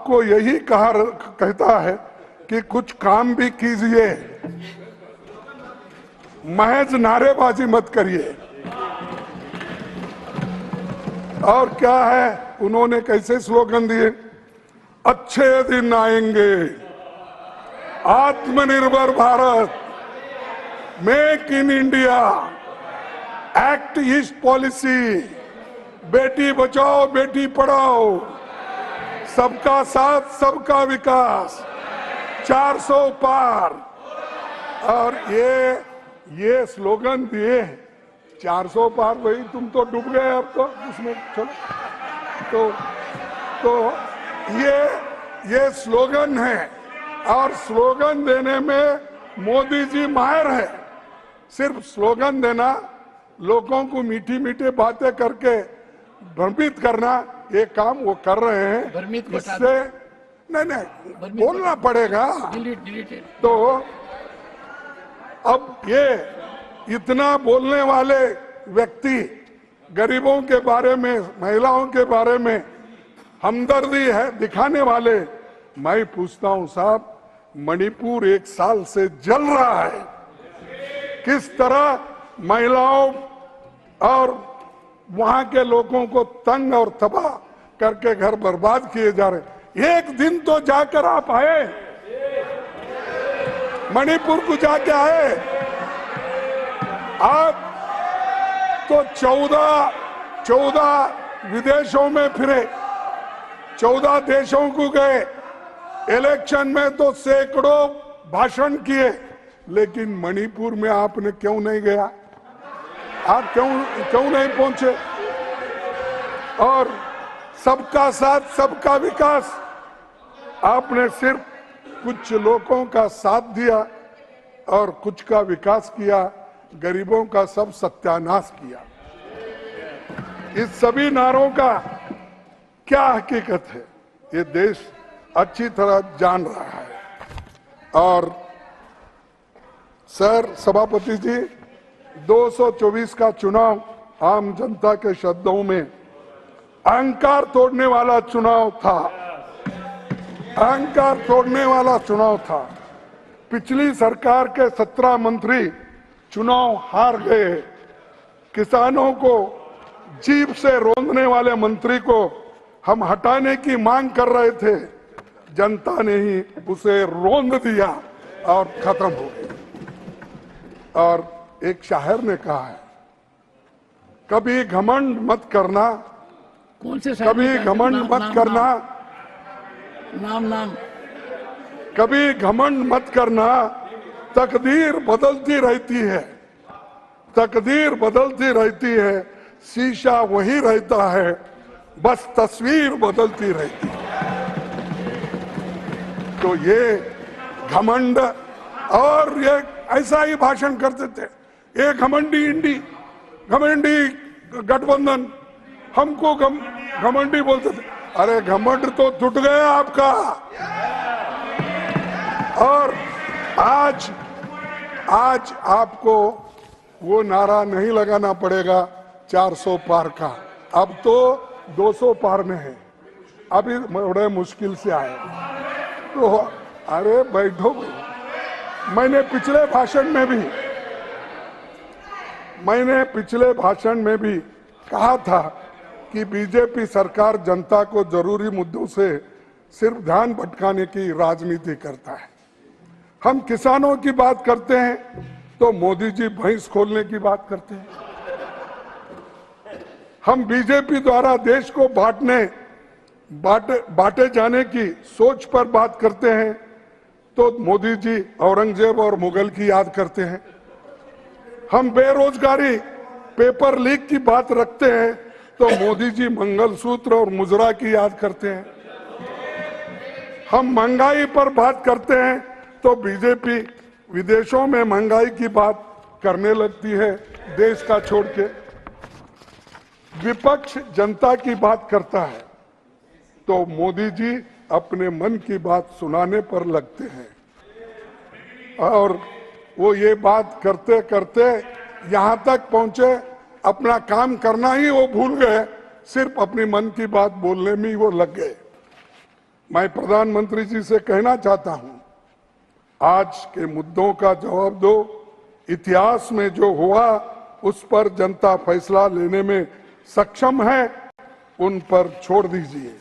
आपको यही कहता है कि कुछ काम भी कीजिए, महज नारेबाजी मत करिए। और क्या है, उन्होंने कैसे स्लोगन दिए? अच्छे दिन आएंगे, आत्मनिर्भर Bharat, make in India, act east policy, Beti Bachao Beti Padhao, सबका साथ सबका विकास, 400 पार। और ये स्लोगन दिए, 400 पार। वही तुम तो डूब गए अब तो उसमें। चलो तो ये स्लोगन है, और स्लोगन देने में मोदी जी माहिर है। सिर्फ स्लोगन देना, लोगों को मीठी मीठी बातें करके भ्रमित करना, ये काम वो कर रहे हैं। इससे नहीं बोलना पड़ेगा। तो अब ये इतना बोलने वाले व्यक्ति गरीबों के बारे में, महिलाओं के बारे में हमदर्दी है दिखाने वाले, मैं पूछता हूं साहब, मणिपुर 1 साल से जल रहा है। किस तरह महिलाओं और वहां के लोगों को तंग और तबाह करके घर बर्बाद किए जा रहे। एक दिन तो जाकर आप आए, मणिपुर को जाके आए। आप तो 14 विदेशों में फिरे, 14 देशों को गए, इलेक्शन में तो सैकड़ों भाषण किए, लेकिन मणिपुर में आपने क्यों नहीं गया? आप क्यों नहीं पहुंचे? और सबका साथ सबका विकास, आपने सिर्फ कुछ लोगों का साथ दिया और कुछ का विकास किया, गरीबों का सब सत्यानाश किया। इस सभी नारों का क्या हकीकत है, ये देश अच्छी तरह जान रहा है। और सर सभापति जी, 224 का चुनाव आम जनता के शब्दों में अहंकार तोड़ने वाला चुनाव था, अहंकार तोड़ने वाला चुनाव था। पिछली सरकार के 17 मंत्री चुनाव हार गए। किसानों को जीभ से रोंदने वाले मंत्री को हम हटाने की मांग कर रहे थे, जनता ने ही उसे रोंद दिया और खत्म हो गया। और एक शायर ने कहा है, कभी घमंड मत करना, कौन से कभी घमंड मत करना, नाम कभी घमंड मत करना, तकदीर बदलती रहती है, तकदीर बदलती रहती है, शीशा वही रहता है, बस तस्वीर बदलती रहती है। तो ये घमंड, और ये ऐसा ही भाषण करते थे, ये घमंडी इंडी, घमंडी गठबंधन, हमको घमंडी बोलते थे। अरे घमंड तो टूट गया आपका। और आज आपको वो नारा नहीं लगाना पड़ेगा 400 पार का, अब तो 200 पार में है। अभी बड़े मुश्किल से आए तो अरे बैठो। मैंने पिछले भाषण में भी कहा था कि बीजेपी सरकार जनता को जरूरी मुद्दों से सिर्फ ध्यान भटकाने की राजनीति करता है। हम किसानों की बात करते हैं तो मोदी जी भैंस खोलने की बात करते हैं। हम बीजेपी द्वारा देश को बांटे जाने की सोच पर बात करते हैं तो मोदी जी औरंगजेब और मुगल की याद करते हैं। हम बेरोजगारी, पेपर लीक की बात रखते हैं तो मोदी जी मंगलसूत्र और मुजरा की याद करते हैं। हम महंगाई पर बात करते हैं तो बीजेपी विदेशों में महंगाई की बात करने लगती है, देश का छोड़ के। विपक्ष जनता की बात करता है तो मोदी जी अपने मन की बात सुनाने पर लगते हैं। और वो ये बात करते करते यहाँ तक पहुंचे, अपना काम करना ही वो भूल गए, सिर्फ अपनी मन की बात बोलने में ही वो लग गए। मैं प्रधानमंत्री जी से कहना चाहता हूं, आज के मुद्दों का जवाब दो। इतिहास में जो हुआ उस पर जनता फैसला लेने में सक्षम है, उन पर छोड़ दीजिए।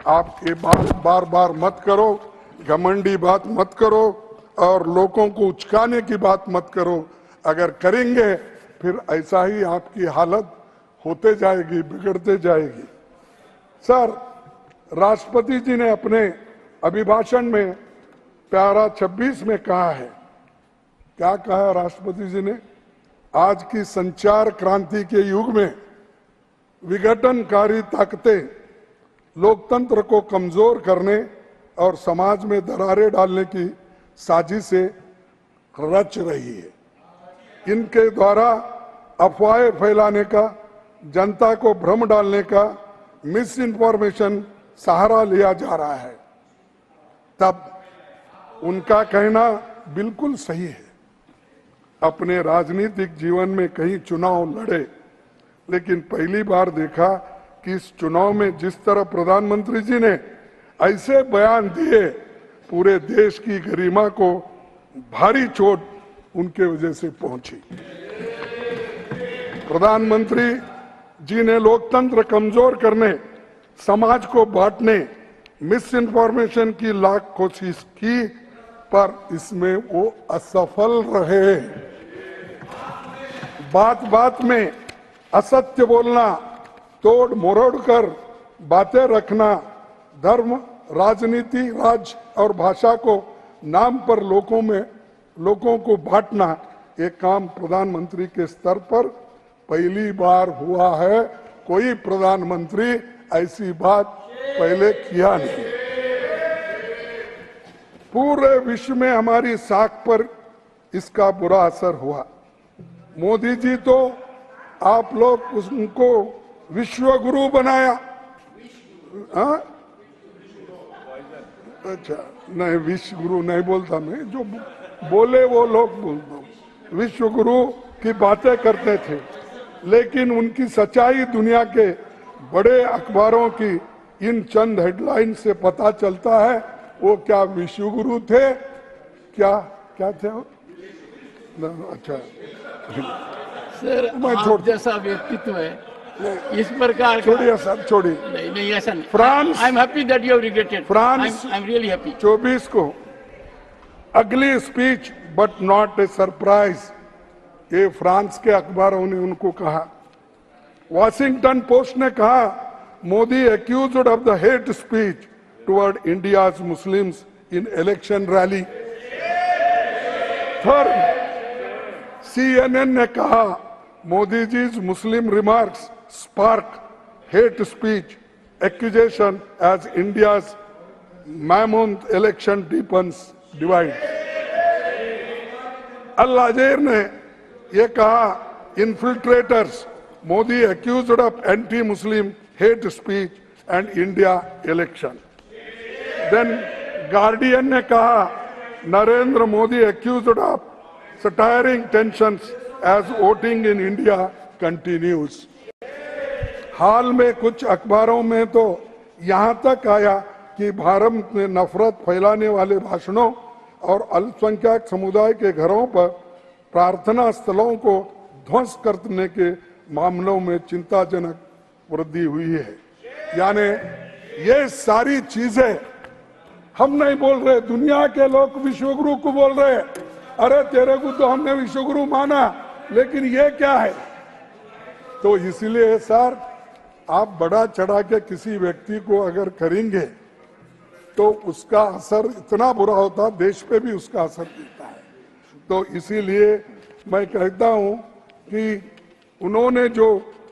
आप ये बात बार बार मत करो, घमंडी बात मत करो और लोगों को उचकाने की बात मत करो। अगर करेंगे फिर ऐसा ही आपकी हालत होते जाएगी, बिगड़ते जाएगी। सर, राष्ट्रपति जी ने अपने अभिभाषण में प्यारा 26 में कहा है, क्या कहा राष्ट्रपति जी ने? आज की संचार क्रांति के युग में विघटनकारी ताकतें लोकतंत्र को कमजोर करने और समाज में दरारें डालने की साजिशें रच रही है। इनके द्वारा अफवाहें फैलाने का, जनता को भ्रम डालने का, मिस इन्फॉर्मेशन सहारा लिया जा रहा है। तब उनका कहना बिल्कुल सही है। अपने राजनीतिक जीवन में कई चुनाव लड़े, लेकिन पहली बार देखा कि इस चुनाव में जिस तरह प्रधानमंत्री जी ने ऐसे बयान दिए, पूरे देश की गरिमा को भारी चोट उनके वजह से पहुंची। प्रधानमंत्री जी ने लोकतंत्र कमजोर करने, समाज को बांटने, मिस इन्फॉर्मेशन की लाख कोशिश की, पर इसमें वो असफल रहे। बात बात में असत्य बोलना, तोड़ मरोड़ कर बातें रखना, धर्म, राजनीति, राज्य और भाषा को नाम पर लोगों को बांटना, ये काम प्रधानमंत्री के स्तर पर पहली बार हुआ है। कोई प्रधानमंत्री ऐसी बात पहले किया नहीं। पूरे विश्व में हमारी साख पर इसका बुरा असर हुआ। मोदी जी तो आप लोग उनको विश्व गुरु बनाया। हाँ? अच्छा, नहीं, विश्व गुरु नहीं बोलता मैं, जो बोले वो लोग बोलता हूँ। विश्व गुरु की बातें करते थे, लेकिन उनकी सच्चाई दुनिया के बड़े अखबारों की इन चंद हेडलाइन से पता चलता है। वो क्या विश्व गुरु थे? क्या थे वो? अच्छा, सर, आप जैसा व्यक्तित्व है, इस प्रकार छोड़िए सर, छोड़िए। नहीं ऐसा नहीं। France, I am happy that you have regretted. France, I am really happy. 24 को अगली speech but not a surprise, ये फ्रांस के अखबारों ने उनको कहा। वॉशिंगटन पोस्ट ने कहा, Modi accused of the hate speech toward India's Muslims in election rally. Third, CNN ने कहा, Modi जी's Muslim remarks spark hate speech accusation as India's mammoth election deepens divide. अल अज़हर ने ये कहा, infiltrators, Modi accused of anti-Muslim hate speech and India election. Then Guardian ने कहा, Narendra Modi accused of stirring tensions as voting in India continues. हाल में कुछ अखबारों में तो यहाँ तक आया कि भारत में नफरत फैलाने वाले भाषणों और अल्पसंख्यक समुदाय के घरों पर प्रार्थना स्थलों को ध्वंस करने के मामलों में चिंताजनक वृद्धि हुई है। यानी ये सारी चीजें हम नहीं बोल रहे, दुनिया के लोग विश्वगुरु को बोल रहे। अरे तेरे को तो हमने विश्वगुरु माना, लेकिन ये क्या है? तो इसलिए सर, आप बढ़ा चढ़ा के किसी व्यक्ति को अगर करेंगे तो उसका असर इतना बुरा होता, देश पे भी उसका असर दिखता है। तो इसीलिए मैं कहता हूं कि उन्होंने जो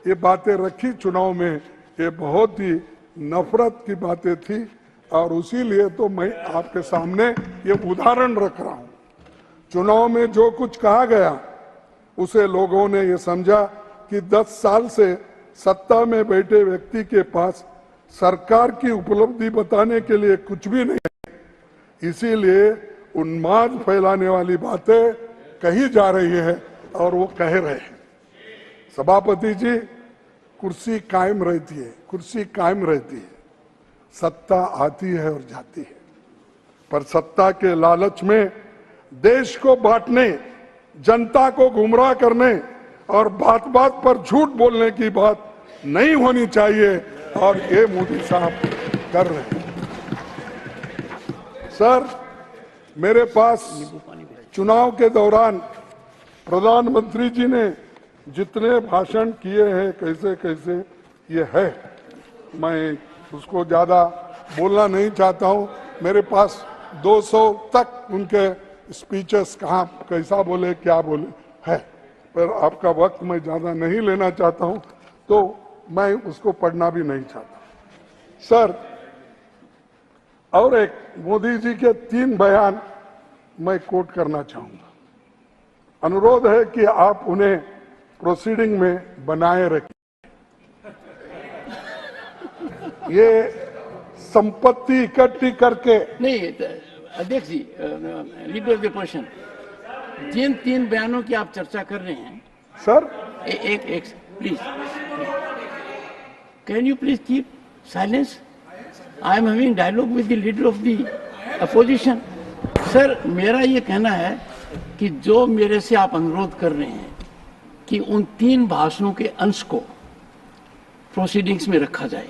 ये बातें रखी चुनाव में, ये बहुत ही नफरत की बातें थी, और इसीलिए तो मैं आपके सामने ये उदाहरण रख रहा हूं। चुनाव में जो कुछ कहा गया, उसे लोगों ने ये समझा कि 10 साल से सत्ता में बैठे व्यक्ति के पास सरकार की उपलब्धि बताने के लिए कुछ भी नहीं है। इसीलिए उन्माद फैलाने वाली बातें कही जा रही है और वो कह रहे हैं। सभापति जी, कुर्सी कायम रहती है, कुर्सी कायम रहती है। सत्ता आती है और जाती है, पर सत्ता के लालच में देश को बांटने, जनता को गुमराह करने और बात बात पर झूठ बोलने की बात नहीं होनी चाहिए, और ये मोदी साहब कर रहे हैं। सर, मेरे पास चुनाव के दौरान प्रधानमंत्री जी ने जितने भाषण किए हैं, कैसे कैसे ये है, मैं उसको ज्यादा बोलना नहीं चाहता हूं। मेरे पास 200 तक उनके स्पीचेस कहाँ कैसा बोले क्या बोले है, पर आपका वक्त मैं ज्यादा नहीं लेना चाहता हूं, तो मैं उसको पढ़ना भी नहीं चाहता। सर, और एक मोदी जी के 3 बयान मैं कोट करना चाहूंगा। अनुरोध है कि आप उन्हें प्रोसीडिंग में बनाए रखें। ये संपत्ति इकट्ठी करके नहीं, अध्यक्ष जी, लीडर ऑफ द अपोजिशन, जिन 3 बयानों की आप चर्चा कर रहे हैं सर, एक please, can you please keep silence? I am having dialogue with the leader of the opposition. Sir, मेरा ये कहना है कि जो मेरे से आप अनुरोध कर रहे हैं कि उन 3 भाषणों के अंश को प्रोसीडिंग्स में रखा जाए,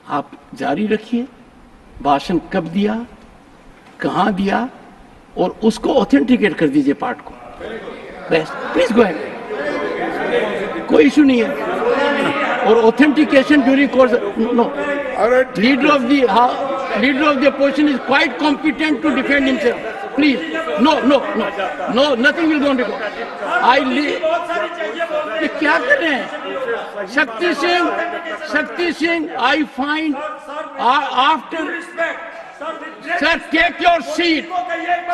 आप जारी रखिए। भाषण कब दिया, कहां दिया, और उसको ऑथेंटिकेट कर दीजिए पार्ट को। प्लीज गो अहेड, कोई इशू नहीं है। और authentication during course, no, leader of the opposition is quite competent to defend himself. Please, no, nothing will go on record. ये क्या कर रहे हैं? Shakti Singh, I find after, sir, take your seat.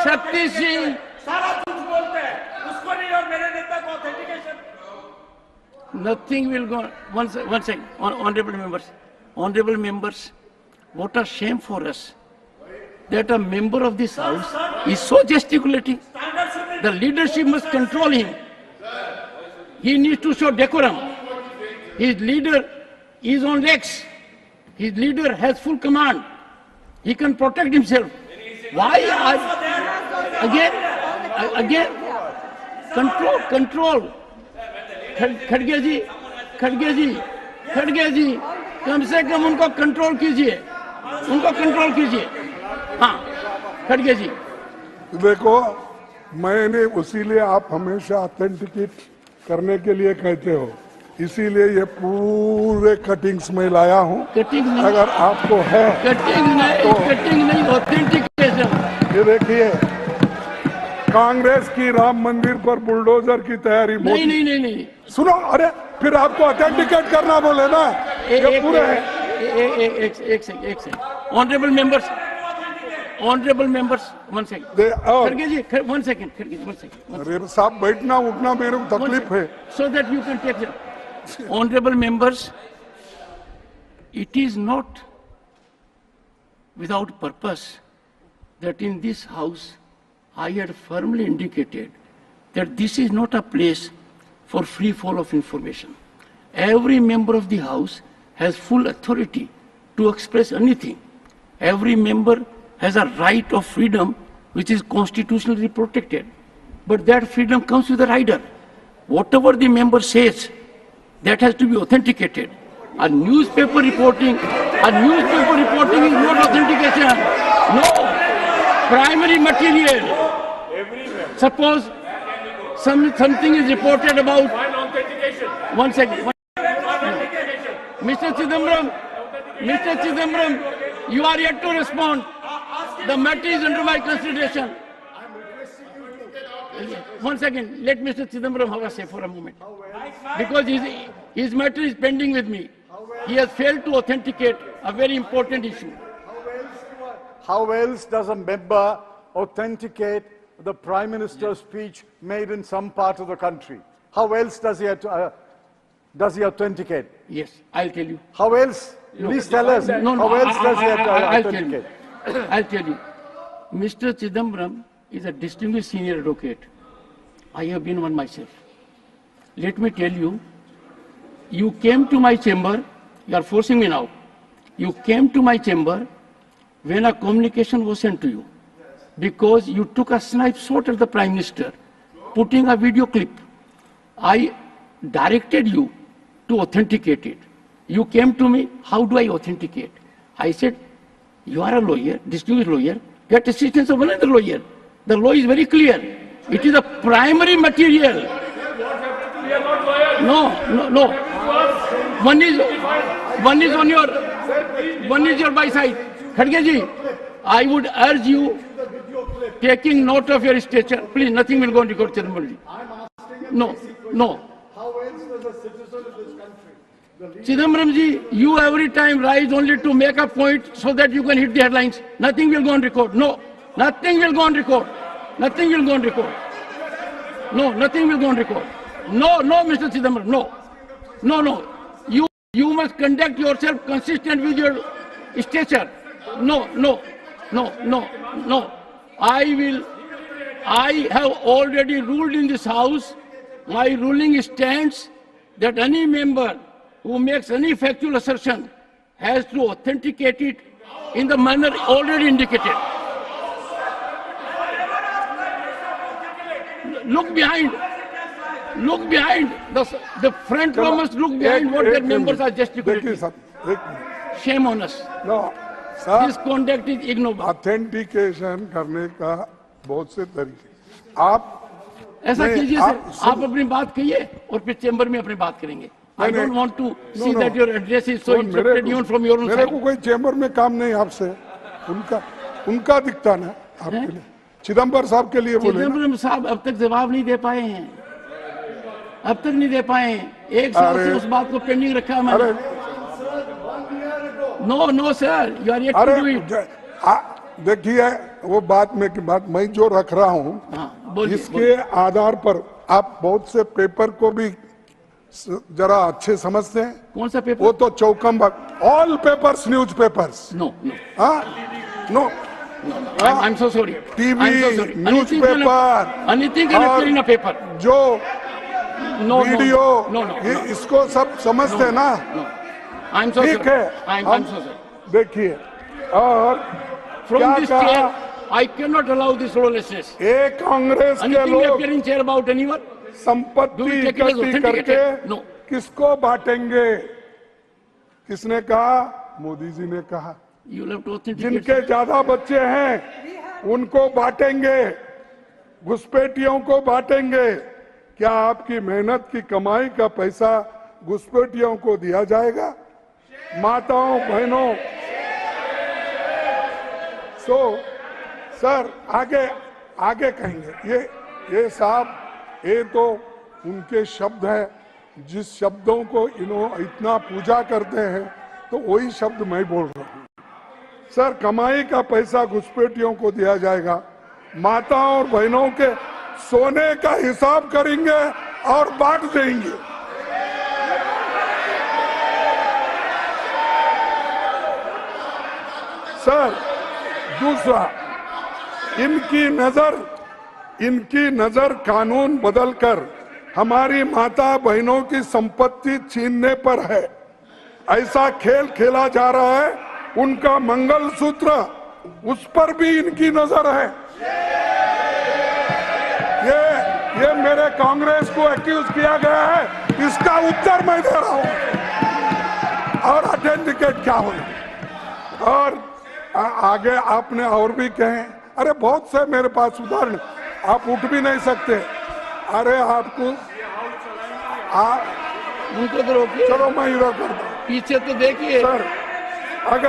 Shakti Singh सारा कुछ बोलते हैं, उसको नहीं, और मेरे नेता को authentication. Nothing will go. One second. Honorable members, what a shame for us that a member of this house is so gesticulating. The leadership must control him. He needs to show decorum. His leader is on Rex. His leader has full command. He can protect himself. Why again? Control. खड़गे जी, कम से कम उनको control कीजिए, हाँ, खड़गे जी। देखो, मैंने उसीलिए आप हमेशा ऑथेंटिकेट करने के लिए कहते हो, इसीलिए ये पूरे कटिंग्स में लाया हूँ। अगर आपको है कटिंग नहीं, ऑथेंटिकेशन। ये देखिए, कांग्रेस की राम मंदिर पर बुलडोजर की तैयारी। नहीं, सुनो, अरे फिर आपको ऑथेंटिकेट करना बोले ना, ये पूरे है। एक second, honourable members, one second, खड़गे जी, वन सेकंड। अरे साहब, बैठना उठना मेरे को तकलीफ है। So that you can take. Honourable members, it is not without purpose that in this house I had firmly indicated that this is not a place for free fall of information. Every member of the House has full authority to express anything. Every member has a right of freedom which is constitutionally protected. But that freedom comes with a rider. Whatever the member says, that has to be authenticated. A newspaper reporting is not authentication. No. Primary material. Suppose something is reported about. One second. Mr. Chidambaram, you are yet to respond. The matter is under my consideration. One second. Let Mr. Chidambaram have a say for a moment. Because his matter is pending with me. He has failed to authenticate a very important issue. How else does a member authenticate the Prime Minister's speech made in some part of the country? How else does he authenticate? Yes, I'll tell you. How else? Please tell us. How else does he authenticate? I'll tell you. Mr. Chidambaram is a distinguished senior advocate. I have been one myself. Let me tell you, you came to my chamber, you are forcing me now. You came to my chamber when a communication was sent to you because you took a snipe shot at the Prime Minister, putting a video clip. I directed you to authenticate it. You came to me, how do I authenticate? I said, you are a lawyer, distinguished lawyer, get assistance of another lawyer. The law is very clear. It is a primary material. We are not lawyers. No. One is on your, one is your by side. Khadge ji, I would urge you, taking note of your stature, please, nothing will go on record, Chidambaram ji. No. How else does a citizen of this country? Chidambaram ji, you every time rise only to make a point so that you can hit the headlines. Nothing will go on record. No, nothing will go on record. Nothing will go on record. No, nothing will go on record. No, Mr. Chidambaram, no. You must conduct yourself consistent with your stature. No. I have already ruled in this house. My ruling stands that any member who makes any factual assertion has to authenticate it in the manner already indicated. Look behind. The front row must look behind what their members are देखिए gesticulating. साहब, एक minute. Shame on us. No, साहब, This conduct is ignoble. Authentication करने का बहुत से तरीके। आप ऐसा नहीं, कीजिए आप सर, आप अपनी बात कहिए और फिर चेंबर में अपनी बात करेंगे. I नहीं, don't want to see no. that your address is so interrupted even from your own मेरे side. को कोई चेंबर में काम नहीं आपसे, उनका दिखता ना आपके लिए। चिदम्बर साहब के लिए बोले ना। चिदम्बरम साहब अब तक जवाब नहीं दे पाए हैं, अब तक नहीं दे पाए हैं। एक साल से उस बात को पेंडिंग रखा है मैंने। No sir, you are yet to do it. देखिए वो बात में की बात मैं जो रख रहा हूँ, बोलिए, इसके आधार पर आप बहुत से पेपर को भी जरा अच्छे समझते हैं। कौन सा पेपर? वो तो चौकम all papers, newspapers. No no I'm so sorry. TV, newspaper, anything can appear in a paper. जो No, वीडियो, no. ये इसको सब समझते हैं ना। I'm so ठीक sorry. है, I'm so sorry. देखिए, और From क्या this कहा? chair, I cannot allow this lawlessness. एक कांग्रेस के Anything लोग appear in chair about anyone? Do संपत्ति we take it as इकट्ठी authenticated? करके No. किसको बांटेंगे? किसने कहा? मोदी जी ने कहा। You will have to authenticate. जिनके ज्यादा बच्चे हैं उनको बांटेंगे, घुसपैठियों को बांटेंगे। क्या आपकी मेहनत की कमाई का पैसा घुसपैठियों को दिया जाएगा? माताओं बहनों, सर आगे कहेंगे। ये साहब, ये तो उनके शब्द हैं। जिस शब्दों को इन्होंने इतना पूजा करते हैं, तो वही शब्द मैं बोल रहा हूँ। सर, कमाई का पैसा घुसपैठियों को दिया जाएगा, माताओं और बहनों के सोने का हिसाब करेंगे और बांट देंगे। सर, दूसरा, इनकी नजर कानून बदलकर हमारी माता बहनों की संपत्ति छीनने पर है। ऐसा खेल खेला जा रहा है। उनका मंगलसूत्र, उस पर भी इनकी नजर है। ये मेरे कांग्रेस को एक्यूज किया गया है, इसका उत्तर मैं दे रहा हूं। और ऑथेंटिकेट क्या होगा? और आगे आपने और भी कहे, अरे बहुत से मेरे पास उदाहरण, आप उठ भी नहीं सकते। अरे आपको उनको तो रोकिए, चलो मैं इधर करता हूं। पीछे तो देखिए सर, अगर